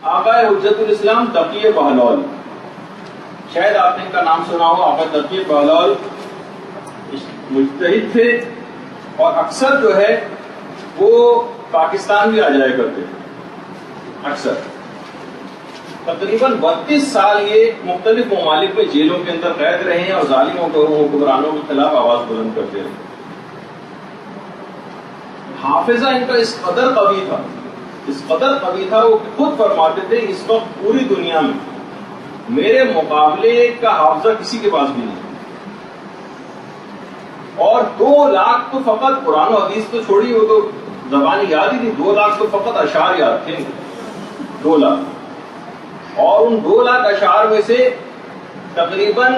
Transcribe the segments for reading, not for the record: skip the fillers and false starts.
آقا حجت الاسلام تقی بہلول، شاید آپ نے ان کا نام سنا ہو. آقا تقی بہلول مجتہد تھے اور اکثر جو ہے وہ پاکستان بھی آ جایا کرتے تھے. اکثر تقریباً 32 سال یہ مختلف ممالک میں جیلوں کے اندر قید رہے ہیں اور ظالموں کو حکمرانوں کے خلاف آواز بلند کرتے رہے. حافظہ ان کا اس قدر قوی تھا، اس قدر قوی تھا، وہ خود فرماتے تھے اس وقت پوری دنیا میں میرے مقابلے کا حافظہ کسی کے پاس بھی نہیں. اور 2 لاکھ تو فقط قرآن و حدیث تو چھوڑی، وہ تو زبانی یاد ہی تھی. 2 لاکھ تو فقط اشعار یاد تھے، 2 لاکھ. اور ان 2 لاکھ اشعار میں سے تقریباً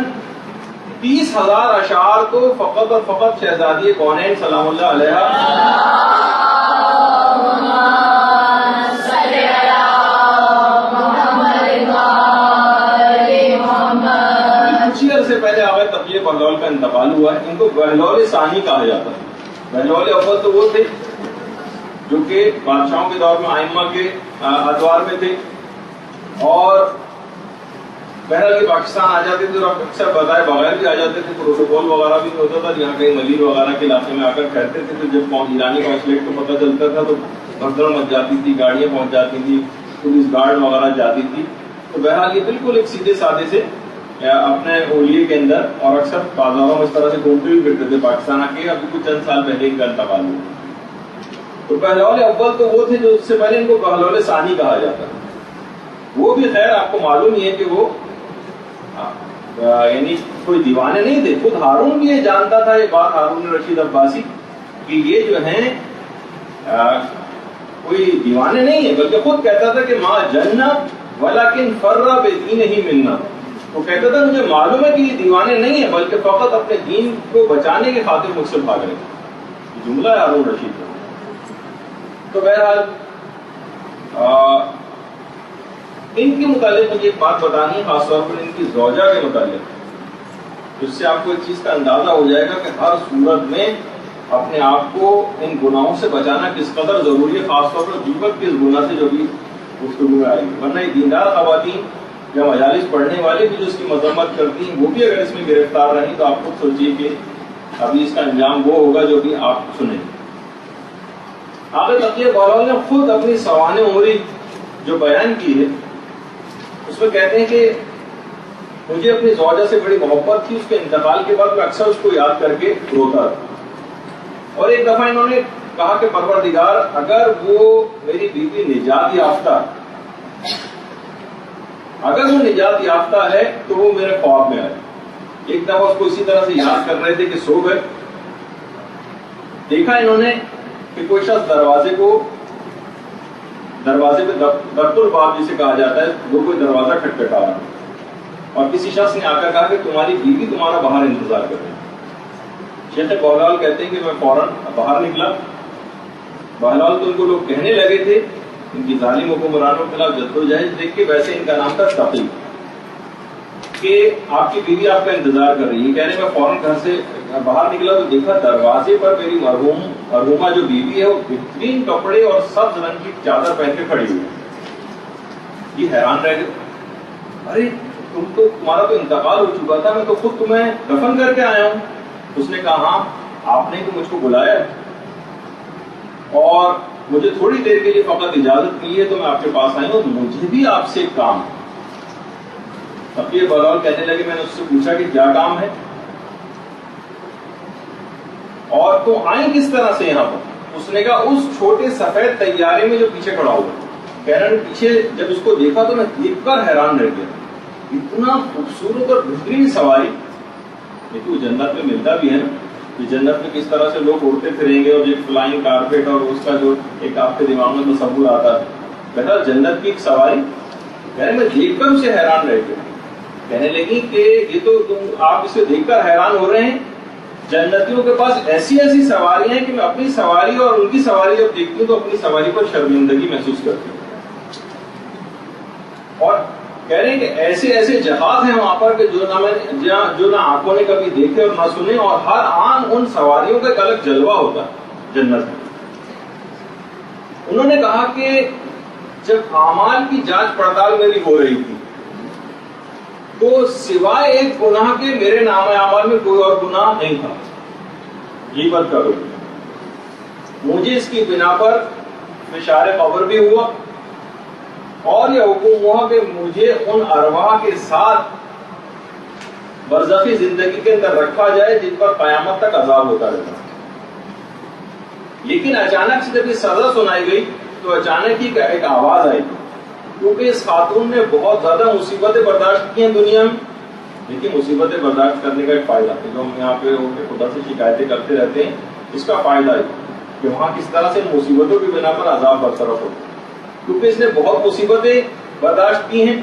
30,000 اشعار تو فقط اور فقط شہزادی کونین سلام اللہ علیہ کچھ ہی عرصے پہلے آقا تقی بہلول کا انتقال ہوا ہے. ان کو بہلول ثانی کہا جاتا ہے. بہلول اول تو وہ تھے جو کہ بادشاہوں کے دور میں ائمہ کے ادوار میں تھے، اور بہرحال کے پاکستان آ جاتے تھے اور اکثر بتائے بغیر بھی آ جاتے تھے. پروٹوکول وغیرہ بھی ہوتا تھا، جہاں کہیں ملیر وغیرہ کے علاقے میں آ کر ٹھہرتے تھے. تو جب ایرانی کانسلیٹ کو پتہ چلتا تھا تو بھگدڑ مچ جاتی تھی، گاڑیاں پہنچ جاتی تھی، پولیس گارڈ وغیرہ جاتی تھی. تو بہرحال یہ بالکل ایک سیدھے سادے سے اپنے اولیے کے اندر، اور اکثر بازاروں میں اس طرح سے گھومتے بھی پھرتے تھے پاکستان آ کے. ابھی کچھ چند سال پہلے ان کا انتقال ہوا. تو بہلول اول تو وہ تھے جو اس سے پہلے ان کو بہلول ثانی کہا جاتا ہے. وہ بھی خیر آپ کو معلوم ہی ہے کہ وہ یعنی کوئی دیوانے نہیں تھے. خود ہارون بھی یہ جانتا تھا یہ بات، ہارون رشید عباسی، کہ یہ جو ہیں کوئی دیوانے نہیں ہے، بلکہ خود کہتا تھا کہ ما جنہ ولکن فر بدینہ منا. وہ کہتا تھا مجھے معلوم ہے کہ یہ دیوانے نہیں ہیں، بلکہ فقط اپنے دین کو بچانے کی خاطر مجھ سے بھاگ رہے ہیں. یہ جملہ ہے ہارون رشید کا. تو بہرحال ان کے متعلق مجھے ایک بات بتانی ہے، خاص طور پر ان کی زوجہ کے متعلق، جس سے آپ کو ایک چیز کا اندازہ ہو جائے گا کہ ہر صورت میں اپنے آپ کو ان گناہوں سے بچانا کس قدر ضروری ہے، خاص طور پر غیبت کے اس گناہ سے جو بھی گفتگو میں آئے گی. ورنہ یہ دیندار خواتین یا مجالس پڑھنے والے بھی جو اس کی مذمت کرتی ہیں، وہ بھی اگر اس میں گرفتار رہیں تو آپ خود سوچیے کہ ابھی اس کا انجام وہ ہوگا جو بھی آپ سنیں. آقا تقی بہلول نے خود اپنی سوانح عمری جو بیان کی ہے اس میں کہتے ہیں کہ مجھے اپنی زوجہ سے بڑی محبت تھی. اس کے انتقال کے بعد میں اکثر اس کو یاد کر کے روتا تھا. اور ایک دفعہ انہوں نے کہا کہ پروردگار، اگر وہ میری بیوی نجات یافتہ، اگر وہ نجات یافتہ ہے تو وہ میرے خواب میں آئے. ایک دفعہ اس کو اسی طرح سے یاد کر رہے تھے کہ سو گئے. دیکھا انہوں نے کہ کوئی شخص دروازے پہ دقت الباب جسے کہا جاتا ہے، وہ کوئی دروازہ کھٹکھٹا رہا، اور کسی شخص نے آ کر کہا کہ تمہاری بیوی تمہارا باہر انتظار کر رہی ہے. شیخ بہلول کہتے ہیں کہ میں فوراً باہر نکلا. بہلول تو ان کو لوگ کہنے لگے تھے، ان کی ظالم حکمرانوں کے خلاف جدوجہد دیکھ کے، ویسے ان کا نام تھا تقی، کہ آپ کی بیوی آپ کا انتظار کر رہی ہے. کہہ رہے میں فوراً گھر سے باہر نکلا تو دیکھا دروازے پر میری مرحومہ جو بیوی ہے وہ بہترین کپڑے اور سبز رنگ کی چادر پہن کے کھڑی ہوئی ہے. یہ حیران رہ گئے، ارے تمہارا تو انتقال ہو چکا تھا، میں تو خود تمہیں دفن کر کے آیا ہوں. اس نے کہا ہاں آپ نے تو مجھ کو بلایا اور مجھے تھوڑی دیر کے لیے فقط اجازت کی ہے تو میں آپ کے پاس آئی ہوں، مجھے بھی آپ سے ایک کام ہے. تقی بہلول کہنے لگے میں نے اس سے پوچھا کہ کیا کام ہے اور تم آئیں کس طرح سے یہاں پر؟ اس نے کہا اس چھوٹے سفید طیارے میں جو پیچھے کھڑا ہوا. کہہ رہے ہیں پیچھے جب اس کو دیکھا تو میں دیکھ کر حیران رہ گیا، اتنا خوبصورت اور بہترین سواری. دیکھو جنت میں ملتا بھی ہے نا کہ جنت میں کس طرح سے لوگ اڑتے پھریں گے اور ایک فلائنگ کارپیٹ اور اس کا جو ایک آپ کے دماغ میں تصور آتا ہے. بہرحال جنت کی ایک سواری. کہہ رہے میں دیکھ کر اسے حیران رہ گیا. کہنے لگی کہ یہ تو آپ اسے دیکھ کر حیران ہو رہے ہیں، جنتیوں کے پاس ایسی ایسی سواریاں ہیں کہ میں اپنی سواری اور ان کی سواری جب دیکھتی ہوں تو اپنی سواری پر شرمندگی محسوس کرتی ہوں. اور کہہ رہے ہیں کہ ایسے ایسے جہاز ہیں وہاں پر کہ جو نہ آنکھوں نے کبھی دیکھے اور نہ سنے، اور ہر آن ان سواریوں کا ایک الگ جلوہ ہوتا ہے جنت میں. انہوں نے کہا کہ جب اعمال کی جانچ پڑتال میری ہو رہی تھی تو سوائے ایک گناہ کے میرے نام اعمال میں کوئی اور گناہ نہیں تھا، غیبت کا گناہ۔ مجھے اس کی بنا پر فشار قبر بھی ہوا اور یہ حکم ہوا کہ مجھے ان ارواح کے ساتھ برزخی زندگی کے اندر رکھا جائے جن پر قیامت تک عذاب ہوتا رہتا۔ لیکن اچانک سے جب یہ سزا سنائی گئی تو اچانک ہی ایک آواز آئی، کیونکہ اس خاتون نے بہت زیادہ مصیبتیں برداشت کی ہیں دنیا میں، لیکن مصیبتیں برداشت کرنے کا ایک فائدہ ہے، جو ہم یہاں پہ خدا سے شکایتیں کرتے رہتے ہیں، اس کا فائدہ ہے کہ وہاں کس طرح سے مصیبتوں کی بنا پر عذاب برطرف ہوتا ہے، کیونکہ اس نے بہت مصیبتیں برداشت کی ہیں۔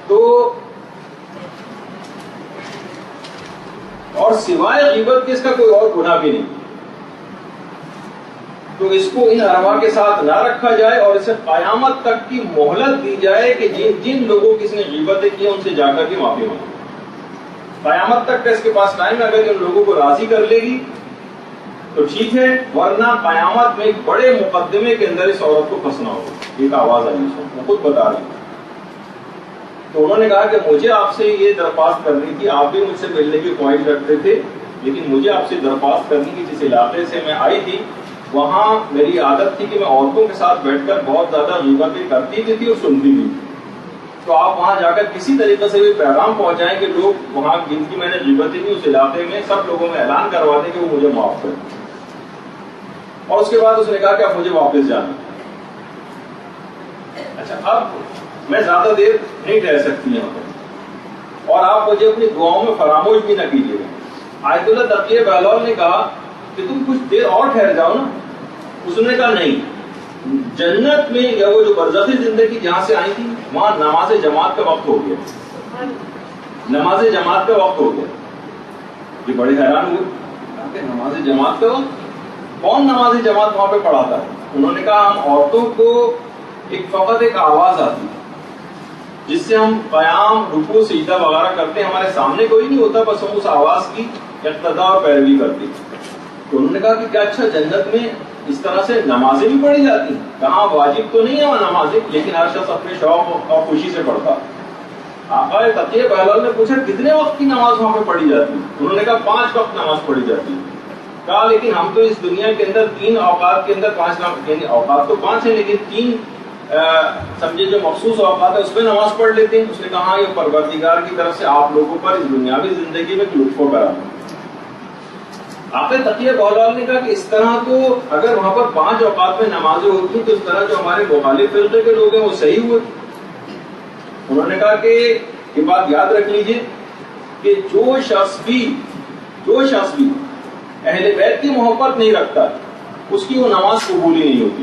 تو اور سوائے غیبت کے اس کا کوئی اور گناہ بھی نہیں، تو اس کو ان ارواح کے ساتھ نہ رکھا جائے اور اسے قیامت تک کی مہلت دی جائے کہ جن لوگوں کی اس نے غیبتیں کی ان سے جا کر کے معافی مانگے۔ قیامت تک کا اس کے پاس ٹائم ہے، اگر ان لوگوں کو راضی کر لے گی تو ٹھیک ہے، ورنہ قیامت میں ایک بڑے مقدمے کے اندر اس عورت کو پھنسنا ہوگا۔ ایک آواز آئی، وہ خود بتا رہی۔ تو انہوں نے کہا کہ مجھے آپ سے یہ درخواست کرنی تھی، آپ بھی مجھ سے ملنے کی خواہش رکھتے تھے، لیکن مجھے آپ سے درخواست کرنی کی جس علاقے سے میں آئی تھی وہاں میری عادت تھی کہ میں عورتوں کے ساتھ بیٹھ کر بہت زیادہ غیبتیں کرتی بھی تھی اور سنتی بھی تھی، تو آپ وہاں جا کر کسی طریقے سے بھی پیغام پہنچائیں کہ لوگ وہاں جن کی میں نے غیبتیں کی اس علاقے میں سب لوگوں میں اعلان کروا دیں کہ وہ مجھے معاف کریں۔ اور اس کے بعد اس نے کہا کہ اب مجھے واپس جانا۔ اچھا، اب میں زیادہ دیر نہیں ٹھہر سکتی یہاں پر، اور آپ مجھے اپنی دعاؤں میں فراموش بھی نہ کیجیے گا۔ آیت اللہ تقیہ بہلول نے کہا کہ تم کچھ دیر اور ٹھہر جاؤ نا۔ اس نے کہا نہیں، جنت میں یا وہ جو برزخی زندگی جہاں سے آئی تھی وہاں نماز جماعت کا وقت ہو گیا، نماز جماعت کا وقت ہو گیا۔ یہ بڑے حیران ہوئے کہ نماز جماعت کا وقت، کون نماز جماعت وہاں پہ پڑھاتا ہے؟ انہوں نے کہا ہم عورتوں کو فقط ایک آواز آتی جس سے ہم قیام، رکوع، سجدہ وغیرہ کرتے ہیں، ہمارے سامنے کوئی نہیں ہوتا، بس ہم اس آواز کی اقتداء اور پیروی کرتے ہیں۔ تو انہوں نے کہا کہ کیا اچھا جنت میں اس طرح سے نمازیں بھی پڑھی جاتی ہیں؟ کہاں واجب تو نہیں ہے وہ نمازیں، لیکن ہر شخص اپنے شوق اور خوشی سے پڑھتا۔ آقا تقیہ بہلول نے پوچھا کتنے وقت کی نماز وہاں پہ پڑھی جاتی ہے؟ انہوں نے کہا 5 وقت نماز پڑھی جاتی ہے۔ کہا لیکن ہم تو اس دنیا کے اندر 3 اوقات کے اندر 5 یعنی اوقات تو 5 ہیں لیکن 3 سمجھے جو مخصوص اوقات ہے اس میں نماز پڑھ لیتے ہیں۔ اس نے کہا یہ پروردگار کی طرف سے آپ لوگوں پر اس دنیاوی زندگی میں لطف و کرم۔ آقا تقیہ بہلول نے کہا کہ اس طرح تو اگر وہاں پر 5 اوقات میں نمازیں ہوتی تو اس طرح جو ہمارے مخالف فرقے کے لوگ ہیں وہ صحیح ہوئے۔ انہوں نے کہا کہ یہ بات یاد رکھ لیجئے کہ جو شخص بھی اہل بیت کی محبت نہیں رکھتا اس کی وہ نماز قبول ہی نہیں ہوتی،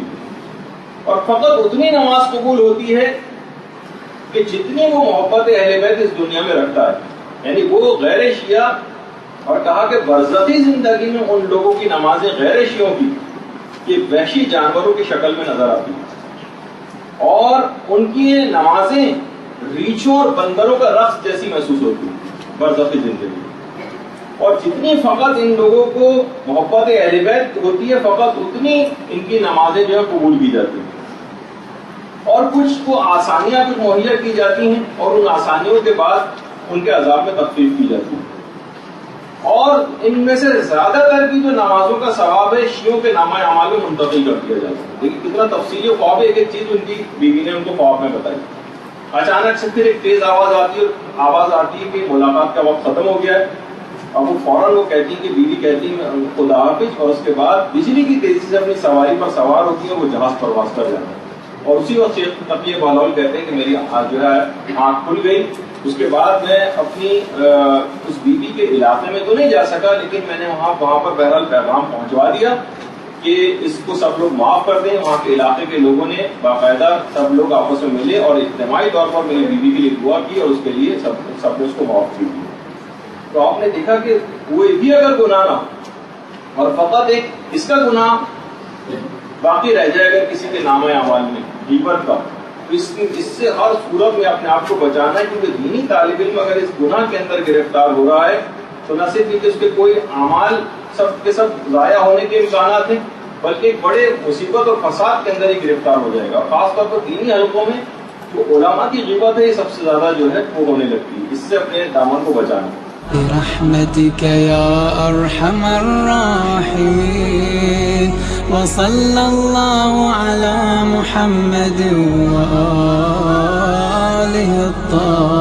اور فقط اتنی نماز قبول ہوتی ہے کہ جتنی وہ محبت اہل بیت اس دنیا میں رکھتا ہے، یعنی وہ غیر شیعہ۔ اور کہا کہ برزخی زندگی میں ان لوگوں کی نمازیں غیر شیعوں کی یہ وحشی جانوروں کی شکل میں نظر آتی ہیں، اور ان کی نمازیں ریچھوں اور بندروں کا رقص جیسی محسوس ہوتی ہیں برزخی زندگی۔ اور جتنی فقط ان لوگوں کو محبت اہل بیت ہوتی ہے فقط اتنی ان کی نمازیں جو ہے قبول کی جاتی ہیں، اور کچھ کو آسانیاں کچھ مہیا کی جاتی ہیں اور ان آسانیوں کے بعد ان کے عذاب میں تخفیف کی جاتی ہے۔ اور ان میں سے زیادہ تر کی جو نمازوں کا ثواب ہے شیعوں کے نامہ اعمال میں منتقل کر دیا جاتا ہے۔ لیکن کتنا تفصیلی خواب ہے، ایک ایک چیز ان کی بیوی نے ان کو خواب میں بتائی۔ اچانک سے پھر ایک تیز آواز آتی ہے کہ ملاقات کا وقت ختم ہو گیا ہے، اور وہ فوراً وہ کہتی ہے کہ بیوی کہتی ہے خدا حافظ، اور اس کے بعد بجلی کی تیزی سے اپنی سواری پر سوار ہوتی ہے، وہ جہاز پرواز کر جاتا ہے۔ اور اسی وقت شیخ تقیہ بہلول کہتے ہیں کہ میری جو ہے آنکھ کھل گئی۔ اس کے بعد میں اپنی اس بیوی کے علاقے میں تو نہیں جا سکا، لیکن میں نے وہاں پر بہرحال پیغام پہنچوا دیا کہ اس کو سب لوگ معاف کر دیں۔ وہاں کے علاقے کے لوگوں نے باقاعدہ سب لوگ آپس میں ملے اور اجتماعی طور پر میری بیوی کے لیے دعا کی اور اس کے لیے سب نے اس کو معاف کی۔ تو آپ نے دیکھا کہ کوئی بھی اگر گناہ نہ اور فقط ایک اس کا گناہ باقی رہ جائے اگر کسی کے نامہ اعمال میں غیبت کا، اس سے ہر صورت میں اپنے آپ کو بچانا ہے، کیونکہ دینی طالب علم اگر اس گناہ کے اندر گرفتار ہو رہا ہے تو نہ صرف کہ اس کے کوئی اعمال سب کے سب ضائع ہونے کے امکانات ہیں، بلکہ ایک بڑے مصیبت اور فساد کے اندر ہی گرفتار ہو جائے گا. خاص طور پر دینی حلقوں میں جو علماء کی غیبت ہے یہ سب سے زیادہ جو ہے وہ ہونے لگتی ہے. اس سے اپنے دامن کو بچانا. برحمتك يا أرحم الراحمين وصلى الله على محمد وآله الطاهرين.